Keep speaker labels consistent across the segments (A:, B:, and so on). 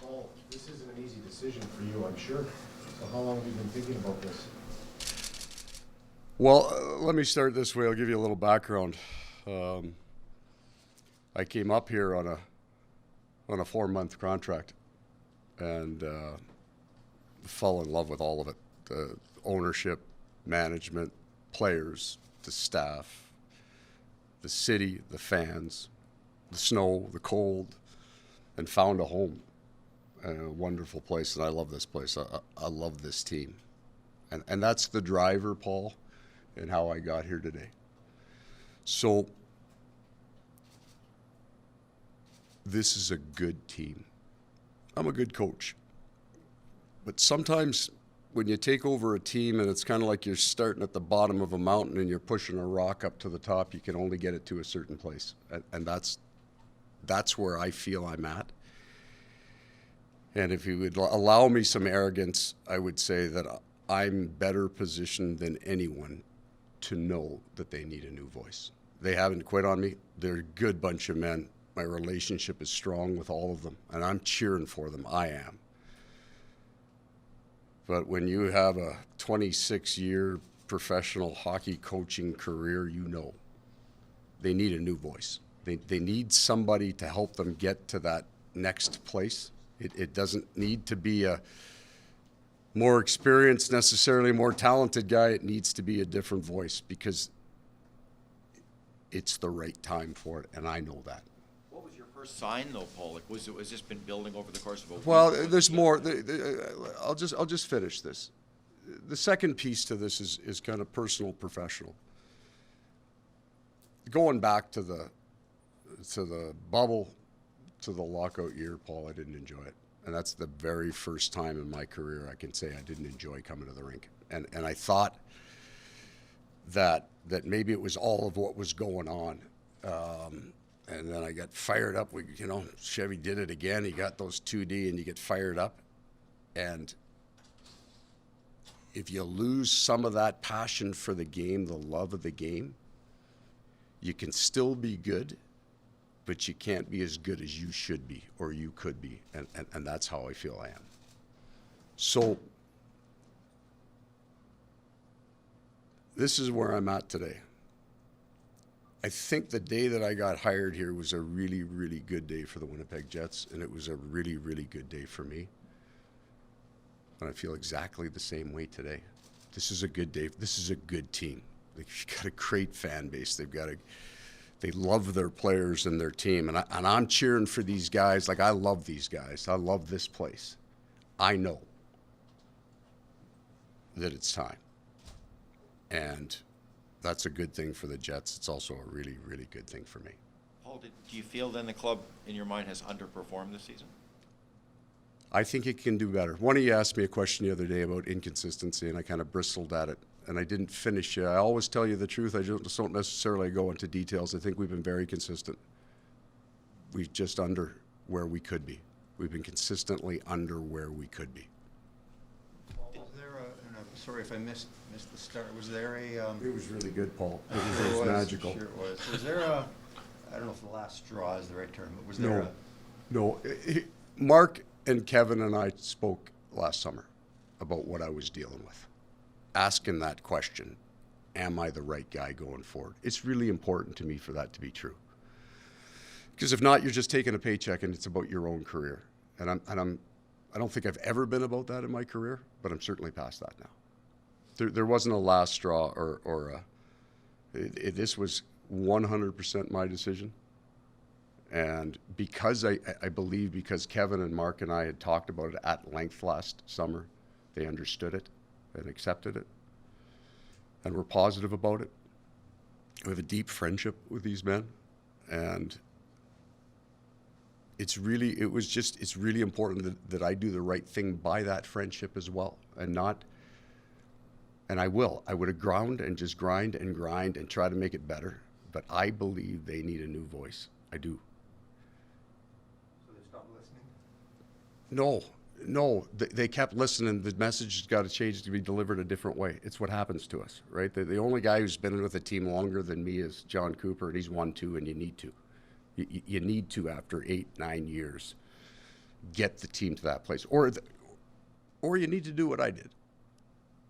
A: Paul, this isn't an easy decision for you, I'm sure. So how long have you been thinking about this?
B: Well, let me start this way. I'll give you a little background. I came up here on a 4-month contract and fell in love with all of it. The ownership, management, players, the staff, the city, the fans, the snow, the cold, and found a home. A wonderful place, and I love this place. I love this team. And that's the driver, Paul, and how I got here today. So this is a good team. I'm a good coach. But sometimes when you take over a team and it's kind of like you're starting at the bottom of a mountain and you're pushing a rock up to the top, you can only get it to a certain place. And that's where I feel I'm at. And if you would allow me some arrogance, I would say that I'm better positioned than anyone to know that they need a new voice. They haven't quit on me. They're a good bunch of men. My relationship is strong with all of them, and I'm cheering for them. I am. But when you have a 26-year professional hockey coaching career, you know they need a new voice. They need somebody to help them get to that next place. It doesn't need to be a more experienced, necessarily more talented guy. It needs to be a different voice because it's the right time for it, and I know that.
C: What was your first sign, though, Paul? Like, was this been building over the course of a week?
B: Well, there's more. I'll just finish this. The second piece to this is kind of personal, professional. Going back to the bubble, to the lockout year, Paul, I didn't enjoy it. And that's the very first time in my career I can say I didn't enjoy coming to the rink. And I thought that maybe it was all of what was going on. And then I got fired up. Chevy did it again. He got those 2D and you get fired up. And if you lose some of that passion for the game, the love of the game, you can still be good, but you can't be as good as you should be or you could be. And that's how I feel I am. So this is where I'm at today. I think the day that I got hired here was a really, really good day for the Winnipeg Jets, and it was a really, really good day for me. And I feel exactly the same way today. This is a good day. This is a good team. They've got a great fan base. They love their players and their team. And I'm cheering for these guys. Like, I love these guys. I love this place. I know that it's time. And that's a good thing for the Jets. It's also a really, really good thing for me.
C: Paul, do you feel then the club, in your mind, has underperformed this season?
B: I think it can do better. One of you asked me a question the other day about inconsistency, and I kind of bristled at it. And I didn't finish it. I always tell you the truth. I just don't necessarily go into details. I think we've been very consistent. We're just under where we could be. We've been consistently under where we could be.
D: Was there and I'm sorry if I missed the start, was there a...
B: It was really good, Paul. It was magical.
D: Sure it was. Was there a, I don't know if the last straw is the right term, but was there
B: No. Mark and Kevin and I spoke last summer about what I was dealing with. Asking that question, am I the right guy going forward? It's really important to me for that to be true. Because if not, you're just taking a paycheck and it's about your own career. And I don't think I've ever been about that in my career, but I'm certainly past that now. There wasn't a last straw this was 100% my decision. And because I believe because Kevin and Mark and I had talked about it at length last summer, they understood it and accepted it, and we're positive about it. We have a deep friendship with these men, and it's really important that I do the right thing by that friendship as well, and I would have ground and just grind and try to make it better, but I believe they need a new voice. I do.
D: So they stopped listening?
B: No, they kept listening. The message has got to change to be delivered a different way. It's what happens to us, right? The only guy who's been with a team longer than me is John Cooper, and he's won 2, and you need to. You need to after 8-9 years. get the team to that place. Or you need to do what I did.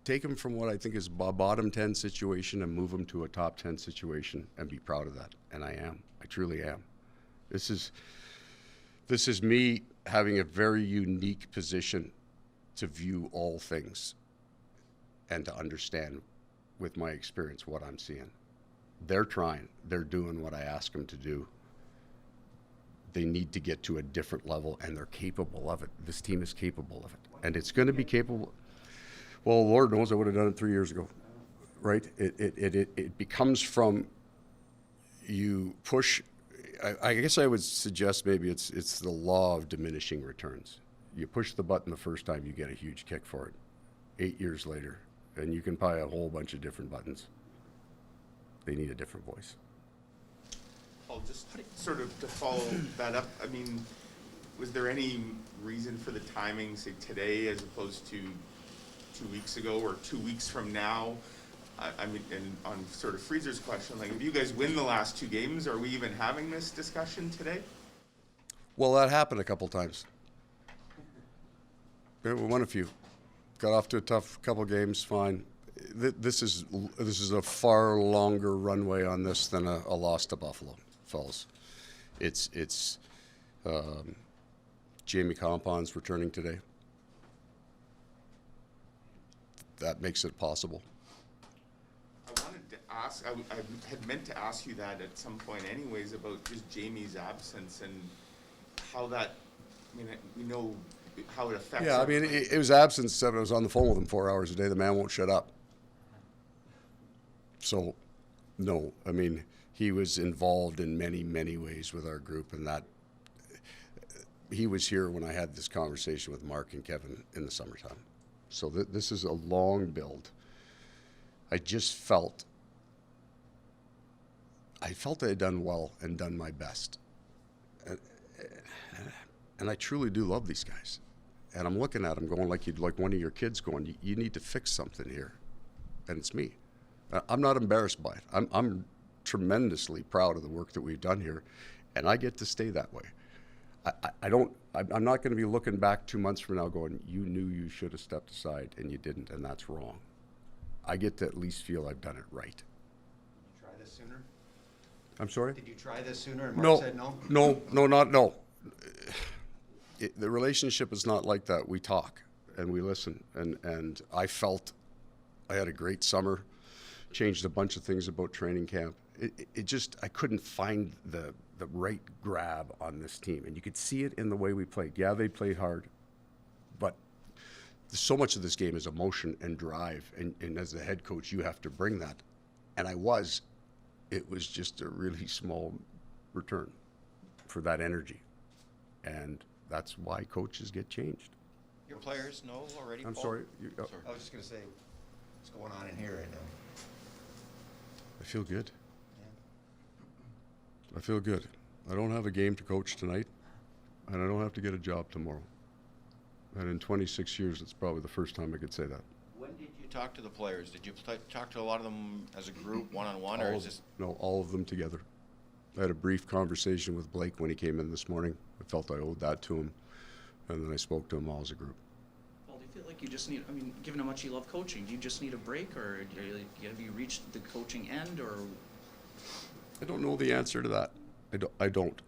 B: Take them from what I think is a bottom 10 situation and move them to a top 10 situation and be proud of that. And I am. I truly am. This is me having a very unique position to view all things and to understand with my experience what I'm seeing. They're trying. They're doing what I ask them to do. They need to get to a different level, and they're capable of it. This team is capable of it. And it's going to be capable. Well, Lord knows I would have done it 3 years ago, right? It becomes from you push. I guess I would suggest maybe it's the law of diminishing returns. You push the button the first time, you get a huge kick for it. 8 years later, and you can buy a whole bunch of different buttons. They need a different voice.
E: Paul, just sort of to follow that up, I mean, was there any reason for the timing, say today as opposed to 2 weeks ago or 2 weeks from now? I mean, and on sort of Freezer's question, like if you guys win the last 2 games, are we even having this discussion today?
B: Well, that happened a couple times. We won a few. Got off to a tough couple games, fine. This is a far longer runway on this than a loss to Buffalo, fellas. It's Jamie Compound's returning today. That makes it possible.
E: I wanted to ask, I had meant to ask you that at some point anyways about just Jamie's absence and how that, I mean, we know how it affects.
B: Yeah, I mean, it was absence, except I was on the phone with him 4 hours a day. The man won't shut up. So, no, I mean, he was involved in many, many ways with our group, and that he was here when I had this conversation with Mark and Kevin in the summertime. So this is a long build. I just felt I had done well and done my best. And I truly do love these guys. And I'm looking at them going like you'd like one of your kids going, you need to fix something here. And it's me. I'm not embarrassed by it. I'm tremendously proud of the work that we've done here, and I get to stay that way. I'm not going to be looking back 2 months from now going, you knew you should have stepped aside and you didn't, and that's wrong. I get to at least feel I've done it right.
D: Did you try this sooner?
B: I'm sorry?
D: Did you try this sooner and Mark said no?
B: No. The relationship is not like that. We talk and we listen, and I felt I had a great summer, changed a bunch of things about training camp. I couldn't find the right grab on this team, and you could see it in the way we played. Yeah, they played hard, but so much of this game is emotion and drive, and as the head coach, you have to bring that. And it was just a really small return for that energy, and that's why coaches get changed.
C: Your players know already,
B: I'm
C: Paul?
B: sorry.
C: Sorry.
D: I was just going to say, what's going on in here right now?
B: I feel good. I feel good. I don't have a game to coach tonight, and I don't have to get a job tomorrow. And in 26 years, it's probably the first time I could say that.
C: When did you talk to the players? Did you talk to a lot of them as a group, one-on-one, or is this?
B: No, all of them together. I had a brief conversation with Blake when he came in this morning. I felt I owed that to him, and then I spoke to them all as a group.
F: Well, do you feel like you just need, I mean, given how much you love coaching, do you just need a break, or have you reached the coaching end, or?
B: I don't know the answer to that. I don't.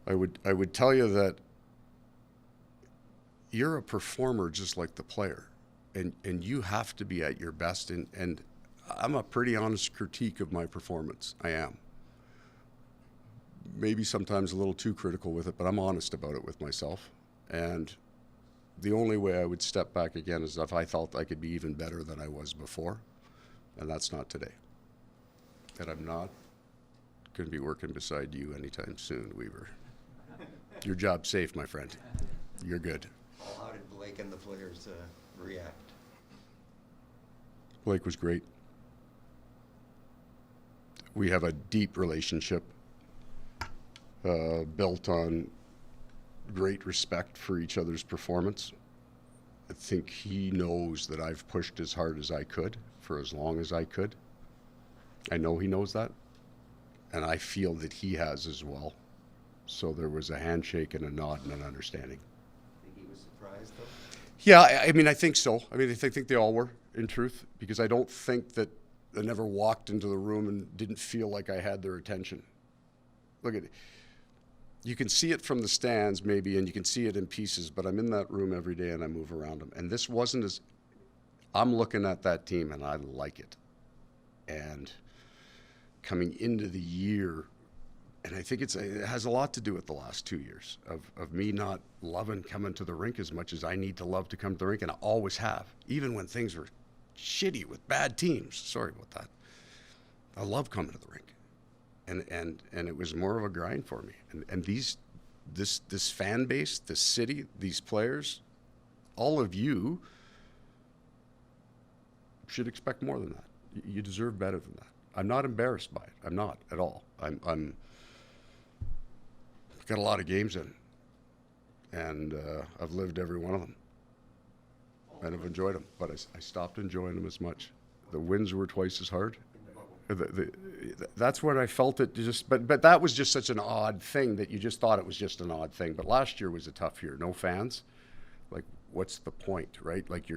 B: I would tell you that you're a performer just like the player, and you have to be at your best, and I'm a pretty honest critique of my performance. I am. Maybe sometimes a little too critical with it, but I'm honest about it with myself. And the only way I would step back again is if I felt I could be even better than I was before, and that's not today. And I'm not going to be working beside you anytime soon, Weaver. Your job's safe, my friend. You're good.
D: Well, how did Blake and the players react?
B: Blake was great. We have a deep relationship built on great respect for each other's performance. I think he knows that I've pushed as hard as I could for as long as I could. I know he knows that, and I feel that he has as well. So there was a handshake and a nod and an understanding.
E: Think he was surprised though?
B: Yeah, I mean, I think so. I mean, I think they all were, in truth, because I don't think that I never walked into the room and didn't feel like I had their attention. Look at it. You can see it from the stands maybe, and you can see it in pieces, but I'm in that room every day and I move around them. And this wasn't as, I'm looking at that team and I like it. And coming into the year, and I think it has a lot to do with the last 2 years of me not loving coming to the rink as much as I need to love to come to the rink, and I always have, even when things were shitty with bad teams. Sorry about that. I love coming to the rink. And it was more of a grind for me. And this fan base, this city, these players, all of you should expect more than that. You deserve better than that. I'm not embarrassed by it. I'm not at all. I've got a lot of games in, and I've lived every one of them, and I've enjoyed them. But I stopped enjoying them as much. The wins were twice as hard. That's when I felt it just, but that was just such an odd thing that you just thought it was just an odd thing. But last year was a tough year. No fans. Like, what's the point, right? Like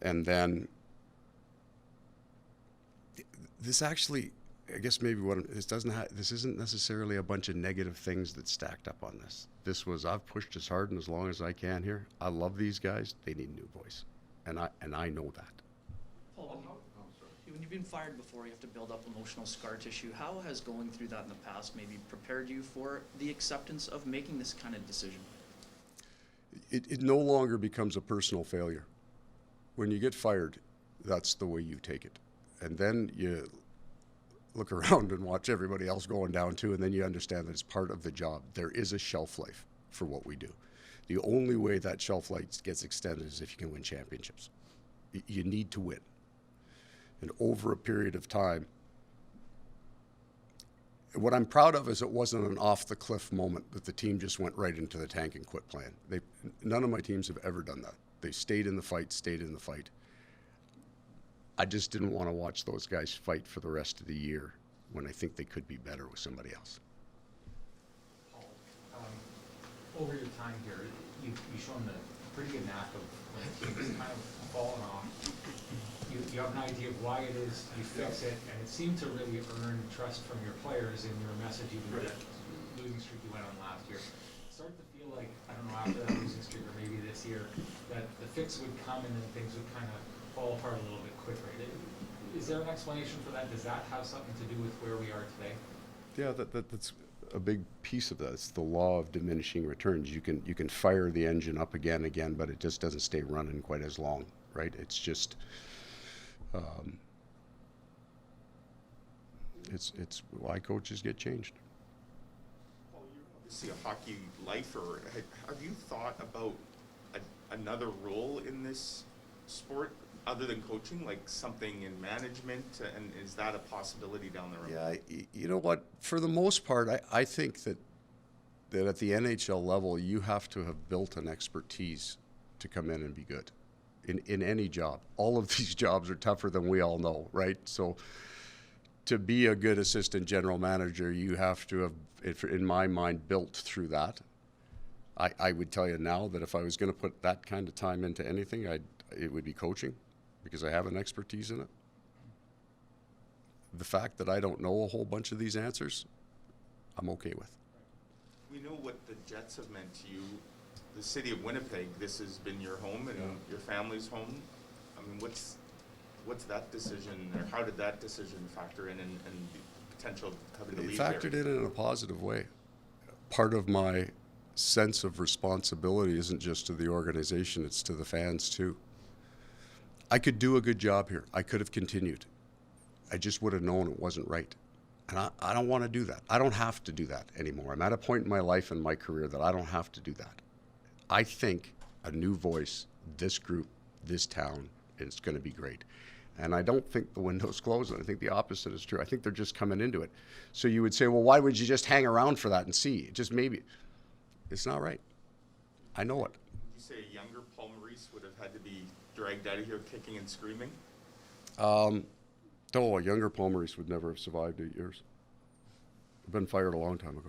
B: and then this actually, I guess maybe this isn't necessarily a bunch of negative things that stacked up on this. This was, I've pushed as hard and as long as I can here. I love these guys. They need a new voice. And I know that.
F: Paul, when you've been fired before, you have to build up emotional scar tissue. How has going through that in the past maybe prepared you for the acceptance of making this kind of decision?
B: It no longer becomes a personal failure. When you get fired, that's the way you take it. And then you look around and watch everybody else going down too, and then you understand that it's part of the job. There is a shelf life for what we do. The only way that shelf life gets extended is if you can win championships. You need to win. And over a period of time, what I'm proud of is it wasn't an off-the-cliff moment that the team just went right into the tank and quit playing. None of my teams have ever done that. They stayed in the fight. I just didn't want to watch those guys fight for the rest of the year when I think they could be better with somebody else.
G: Paul, over your time here, you've shown a pretty good knack of when the team is kind of falling off. You have an idea of why it is, you fix it, and it seemed to really earn trust from your players in your message, even with that losing streak you went on last year. It started to feel like, I don't know, after that losing streak or maybe this year, that the fix would come and then things would kind of fall apart a little bit quicker. Is there an explanation for that? Does that have something to do with where we are today?
B: Yeah, that's a big piece of that. It's the law of diminishing returns. You can fire the engine up again, but it just doesn't stay running quite as long, right? It's just, it's why coaches get changed.
E: Well, you're obviously a hockey lifer. Have you thought about another role in this sport other than coaching, like something in management, and is that a possibility down the road?
B: Yeah, you know what? For the most part, I think that at the NHL level, you have to have built an expertise to come in and be good in any job. All of these jobs are tougher than we all know, right? So to be a good assistant general manager, you have to have, in my mind, built through that. I would tell you now that if I was going to put that kind of time into anything, it would be coaching, because I have an expertise in it. The fact that I don't know a whole bunch of these answers, I'm okay with.
E: We know what the Jets have meant to you. The city of Winnipeg, this has been your home and your family's home. I mean, what's that decision, or how did that decision factor in and the potential having to leave there?
B: It factored in a positive way. Part of my sense of responsibility isn't just to the organization, it's to the fans too. I could do a good job here. I could have continued. I just would have known it wasn't right. And I don't want to do that. I don't have to do that anymore. I'm at a point in my life and my career that I don't have to do that. I think a new voice, this group, this town, is going to be great. And I don't think the window's closing. I think the opposite is true. I think they're just coming into it. So you would say, well, why would you just hang around for that and see? Just maybe. It's not right. I know it.
E: Would you say a younger Paul Maurice would have had to be dragged out of here kicking and screaming?
B: No, a younger Paul Maurice would never have survived 8 years. I've been fired a long time ago.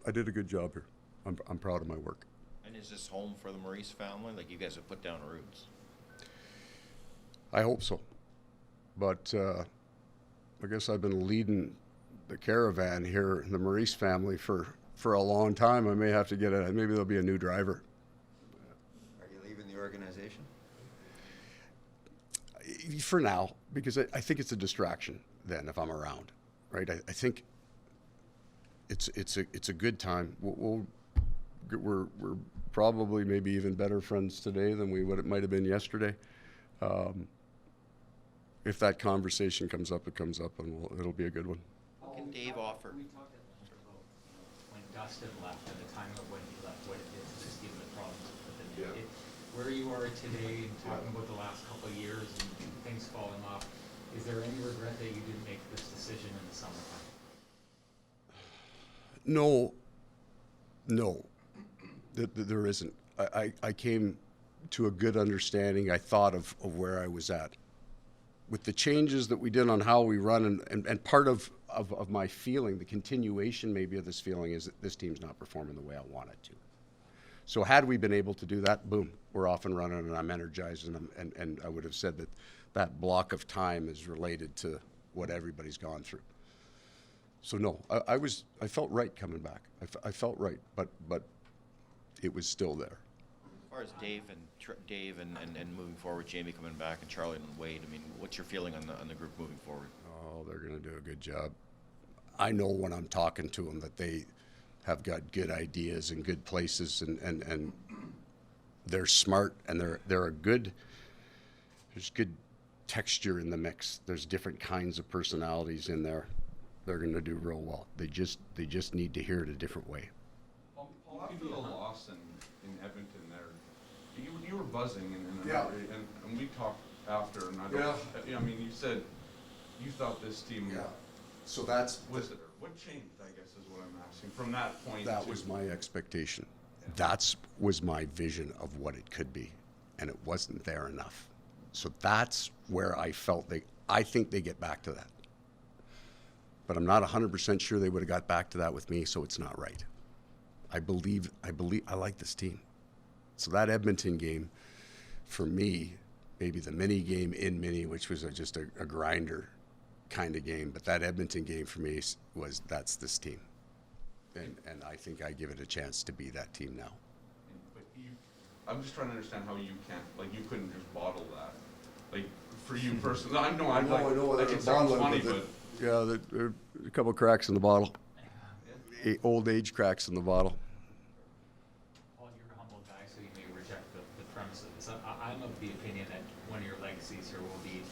B: I did a good job here. I'm proud of my work.
C: And is this home for the Maurice family? Like, you guys have put down roots?
B: I hope so. But I guess I've been leading the caravan here in the Maurice family for a long time. I may have to maybe there'll be a new driver.
D: Are you leaving the organization?
B: For now, because I think it's a distraction then if I'm around, right? I think it's a good time. We're probably maybe even better friends today than it might have been yesterday. If that conversation comes up, it comes up, and it'll be a good one.
C: What can Dave offer?
G: We talked at length about when Dustin left and the timing of when he left, what it did to this team, the problems with the
B: Yeah.
G: where you are today and talking about the last couple of years and things falling off, is there any regret that you didn't make this decision in the summertime?
B: No, there isn't. I came to a good understanding, I thought, of where I was at. With the changes that we did on how we run, and part of my feeling, the continuation maybe of this feeling, is that this team's not performing the way I want it to. So had we been able to do that, boom, we're off and running, and I'm energized, and I would have said that block of time is related to what everybody's gone through. So no, I felt right coming back. I felt right, but it was still there.
C: As far as Dave and moving forward, Jamie coming back and Charlie and Wade, I mean, what's your feeling on the group moving forward?
B: Oh, they're going to do a good job. I know when I'm talking to them that they have got good ideas and good places, and they're smart, and they're a good. There's good texture in the mix. There's different kinds of personalities in there. They're going to do real well. They just need to hear it a different way.
H: Paul, after the loss in Edmonton there, you were buzzing and
B: Yeah.
H: and we talked after, and I don't, I mean, you said you thought this team
B: So that's
H: what changed, I guess, is what I'm asking from that point.
B: that was my expectation. That was my vision of what it could be, and it wasn't there enough. So that's where I felt I think they get back to that. But I'm not 100% sure they would have got back to that with me, so it's not right. I like this team. So that Edmonton game, for me, maybe the mini game in mini, which was just a grinder kind of game, but that Edmonton game for me that's this team. And I think I give it a chance to be that team now.
H: But I'm just trying to understand how you can't, like, you couldn't just bottle that. Like, for you personally, I know, like it sounds funny, but.
B: Yeah, there are a couple of cracks in the bottle. Old age cracks in the bottle.
G: Paul, you're a humble guy, so you may reject the premise of this. I'm of the opinion that one of your legacies here will be,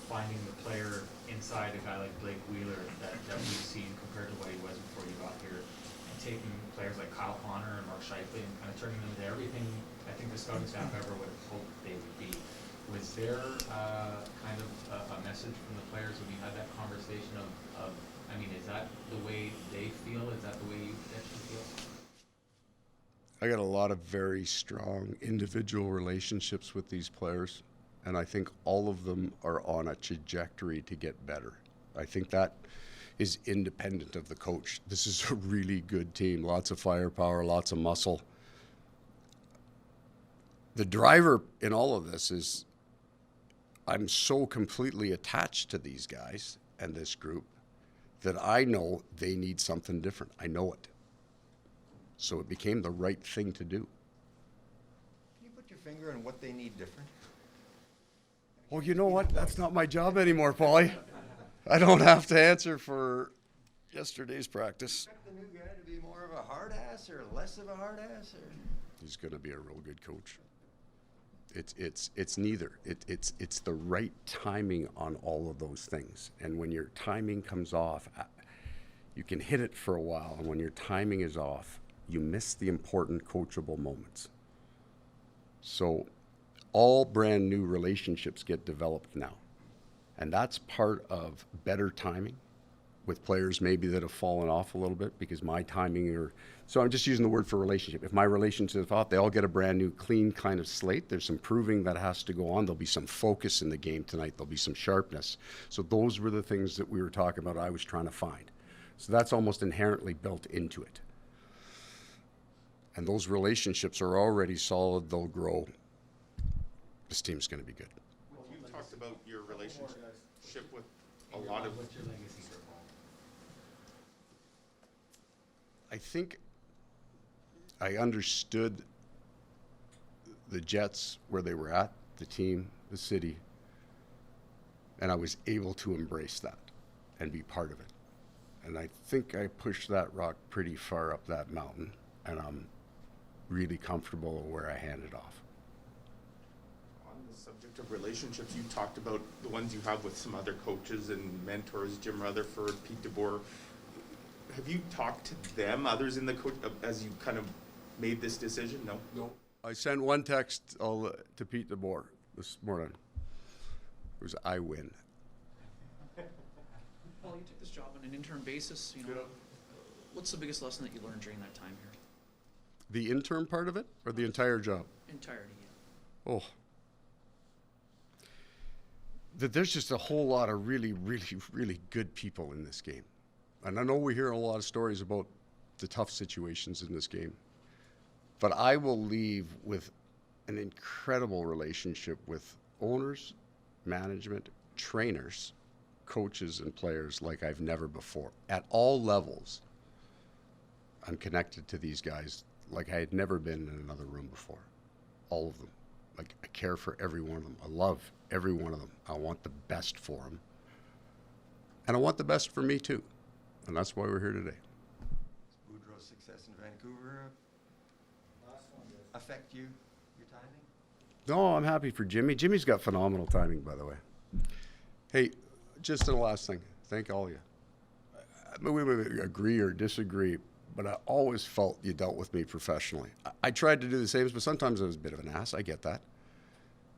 G: finding the player inside a guy like Blake Wheeler that we've seen compared to what he was before you got here, and taking players like Kyle Connor and Mark Scheifele and kind of turning them into everything I think the scouting staff ever would have hoped they would be. Was there kind of a message from the players when you had that conversation of I mean, is that the way they feel? Is that the way you potentially feel?
B: I got a lot of very strong individual relationships with these players, and I think all of them are on a trajectory to get better. I think that is independent of the coach. This is a really good team, lots of firepower, lots of muscle. The driver in all of this is I'm so completely attached to these guys and this group that I know they need something different. I know it. So it became the right thing to do.
D: Can you put your finger on what they need different?
B: Well, you know what? That's not my job anymore, Paulie. I don't have to answer for yesterday's practice.
D: Expect the new guy to be more of a hard ass or less of a hard ass, or?
B: He's going to be a real good coach. It's neither. It's the right timing on all of those things. And when your timing comes off, you can hit it for a while. And when your timing is off, you miss the important coachable moments. So all brand new relationships get developed now. And that's part of better timing with players maybe that have fallen off a little bit because my timing so I'm just using the word for relationship. If my relationship is off, they all get a brand new clean kind of slate. There's some proving that has to go on. There'll be some focus in the game tonight. There'll be some sharpness. So those were the things that we were talking about I was trying to find. So that's almost inherently built into it. And those relationships are already solid, they'll grow. This team's gonna be good.
E: You talked about your relationship with a lot of,
G: What's your legacy here, Paul?
B: I think I understood the Jets, where they were at, the team, the city, and I was able to embrace that and be part of it. And I think I pushed that rock pretty far up that mountain, and I'm really comfortable where I hand it off.
E: on the subject of relationships, you talked about the ones you have with some other coaches and mentors, Jim Rutherford, Pete DeBoer. Have you talked to them, others in the coach, as you kind of made this decision? No?
B: No. I sent one text to Pete DeBoer this morning. It was, I win.
F: Paul, you took this job on an interim basis, you know. What's the biggest lesson that you learned during that time here?
B: The intern part of it, or the entire job?
F: Entirety, yeah.
B: Oh. That there's just a whole lot of really, really, really good people in this game. And I know we hear a lot of stories about the tough situations in this game. But I will leave with an incredible relationship with owners, management, trainers, coaches, and players like I've never before. At all levels, I'm connected to these guys like I had never been in another room before. All of them. Like, I care for every one of them. I love every one of them. I want the best for them. And I want the best for me, too. And that's why we're here today.
I: Boudreaux's success in Vancouver affect you, your timing?
B: No, I'm happy for Jimmy. Jimmy's got phenomenal timing, by the way. Hey, just the last thing. Thank all of you. I mean, we may agree or disagree, but I always felt you dealt with me professionally. I tried to do the same, but sometimes I was a bit of an ass. I get that.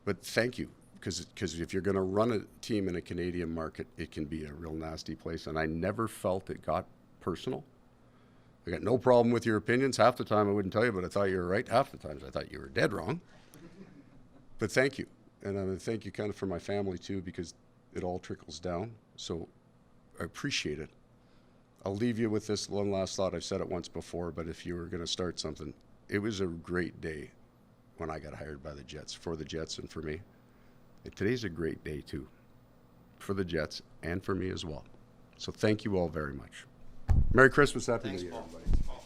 B: But thank you, because if you're going to run a team in a Canadian market, it can be a real nasty place, and I never felt it got personal. I got no problem with your opinions. Half the time I wouldn't tell you, but I thought you were right. Half the times I thought you were dead wrong. But thank you. And I thank you kind of for my family too, because it all trickles down. So I appreciate it. I'll leave you with this one last thought. I've said it once before, but if you were going to start something, it was a great day when I got hired by the Jets, for the Jets and for me. And today's a great day too, for the Jets and for me as well. So thank you all very much. Merry Christmas, Happy New Year, everybody.